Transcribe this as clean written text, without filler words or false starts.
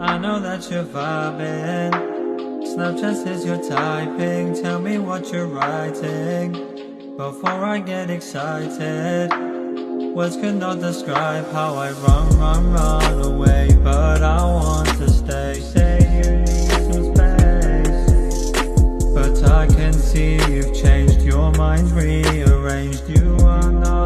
I know that you're vibing. Snapchat says you're typing. Tell me what you're writing before I get excited. Words could not describe how I run away, but I want to stay. Say you need some space, but I can see you've changed. Your mind's rearranged. You are not